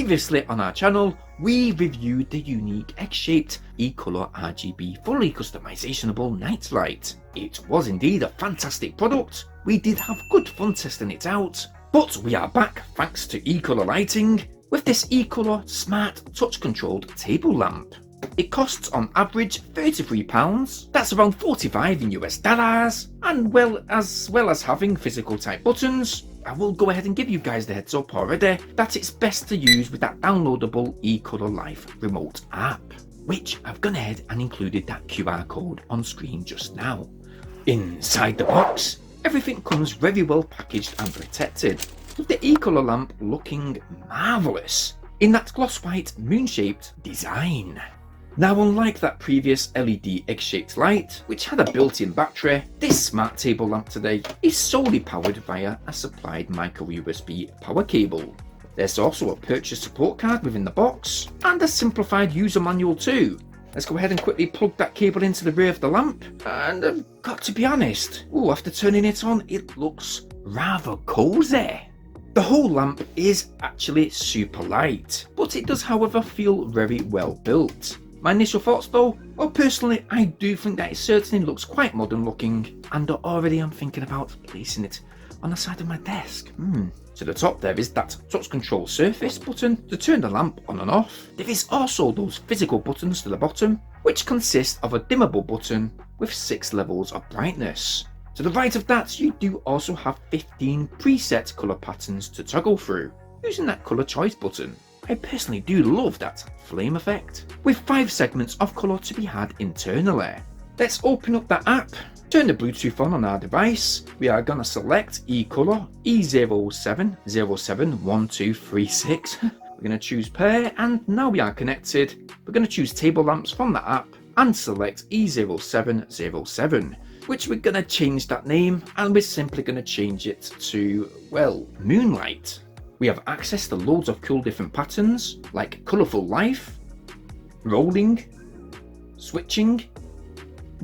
Previously on our channel, we reviewed the unique egg-shaped Ecolor RGB fully customizable nightlight. It was indeed a fantastic product. We did have good fun testing it out, but we are back thanks to Ecolor Lighting with this Ecolor smart touch controlled table lamp. It costs on average £33, that's around 45 in US dollars, and well as having physical type buttons, I will go ahead and give you guys the heads up already that it's best to use with that downloadable Ecolor Life remote app, which I've gone ahead and included that QR code on screen just now. Inside the box, everything comes very well packaged and protected, with the Ecolor lamp looking marvellous in that gloss white moon-shaped design. Now, unlike that previous LED egg-shaped light, which had a built-in battery, this smart table lamp today is solely powered via a supplied micro USB power cable. There's also a purchase support card within the box, and a simplified user manual too. Let's go ahead and quickly plug that cable into the rear of the lamp, and I've got to be honest, after turning it on, it looks rather cozy. The whole lamp is actually super light, but it does however feel very well built. My initial thoughts though, well personally I do think that it certainly looks quite modern looking, and already I'm thinking about placing it on the side of my desk. To the top there is that touch control surface button to turn the lamp on and off. There is also those physical buttons to the bottom, which consist of a dimmable button with 6 levels of brightness. To the right of that you do also have 15 preset colour patterns to toggle through, using that colour choice button. I personally do love that flame effect, with 5 segments of colour to be had internally. Let's open up that app, turn the Bluetooth on our device. We are going to select Ecolor E07071236. We're going to choose pair, and now we are connected. We're going to choose table lamps from the app and select E0707, which we're going to change that name, and we're simply going to change it to, well, Moonlight. We have access to loads of cool different patterns like colourful life, rolling, switching,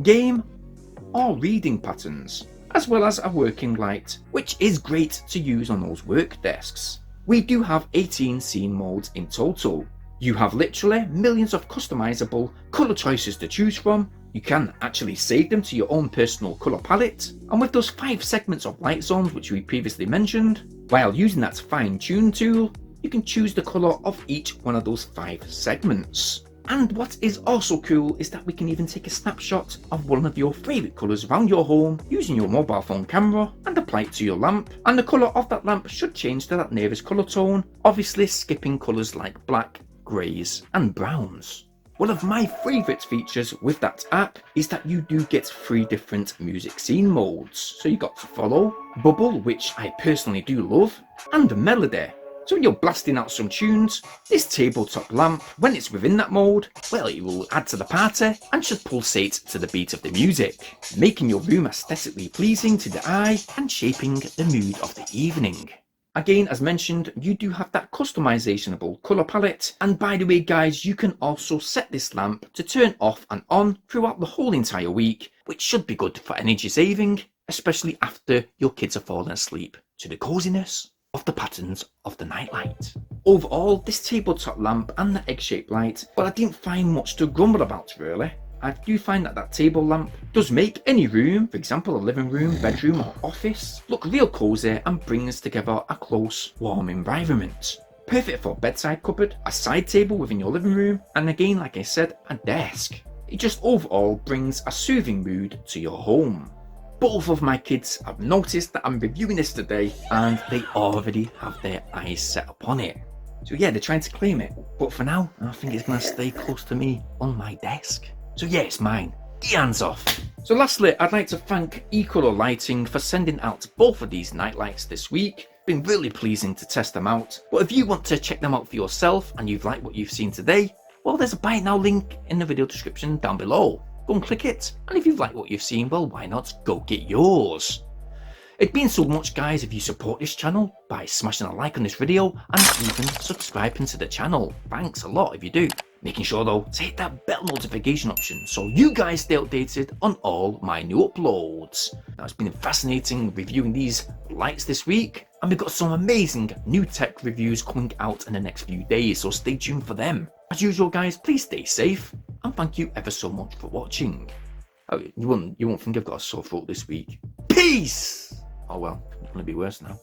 game or reading patterns, as well as a working light, which is great to use on those work desks. We do have 18 scene modes in total. You have literally millions of customizable colour choices to choose from. You can actually save them to your own personal colour palette, and with those 5 segments of light zones which we previously mentioned, while using that fine tune tool, you can choose the colour of each one of those 5 segments. And what is also cool is that we can even take a snapshot of one of your favourite colours around your home using your mobile phone camera and apply it to your lamp, and the colour of that lamp should change to that nearest colour tone, obviously skipping colours like black, greys and browns. One of my favourite features with that app is that you do get 3 different music scene modes. So you got follow, bubble, which I personally do love, and melody. So when you're blasting out some tunes, this tabletop lamp, when it's within that mode, well, it will add to the party and should pulsate to the beat of the music, making your room aesthetically pleasing to the eye and shaping the mood of the evening. Again, as mentioned, you do have that customizationable colour palette, and by the way guys, you can also set this lamp to turn off and on throughout the whole entire week, which should be good for energy saving, especially after your kids are falling asleep to the coziness of the patterns of the nightlight. Overall, this tabletop lamp and the egg-shaped light, well, I didn't find much to grumble about really. I do find that table lamp does make any room, for example a living room, bedroom or office, look real cozy and brings together a close, warm environment. Perfect for a bedside cupboard, a side table within your living room, and again, like I said, a desk. It just overall brings a soothing mood to your home. Both of my kids have noticed that I'm reviewing this today, and they already have their eyes set upon it. So yeah, they're trying to claim it, but for now, I think it's going to stay close to me on my desk. So yeah, it's mine. Get your hands off. So lastly, I'd like to thank Ecolor Lighting for sending out both of these nightlights this week. Been really pleasing to test them out. But if you want to check them out for yourself and you've liked what you've seen today, well, there's a buy it now link in the video description down below. Go and click it. And if you've liked what you've seen, well, why not go get yours? It'd mean so much, guys, if you support this channel by smashing a like on this video and even subscribing to the channel. Thanks a lot if you do. Making sure though to hit that bell notification option so you guys stay updated on all my new uploads. Now it's been fascinating reviewing these lights this week, and we've got some amazing new tech reviews coming out in the next few days, so stay tuned for them. As usual, guys, please stay safe and thank you ever so much for watching. Oh, you won't think I've got a sore throat this week. Peace! Oh well, it's gonna be worse now.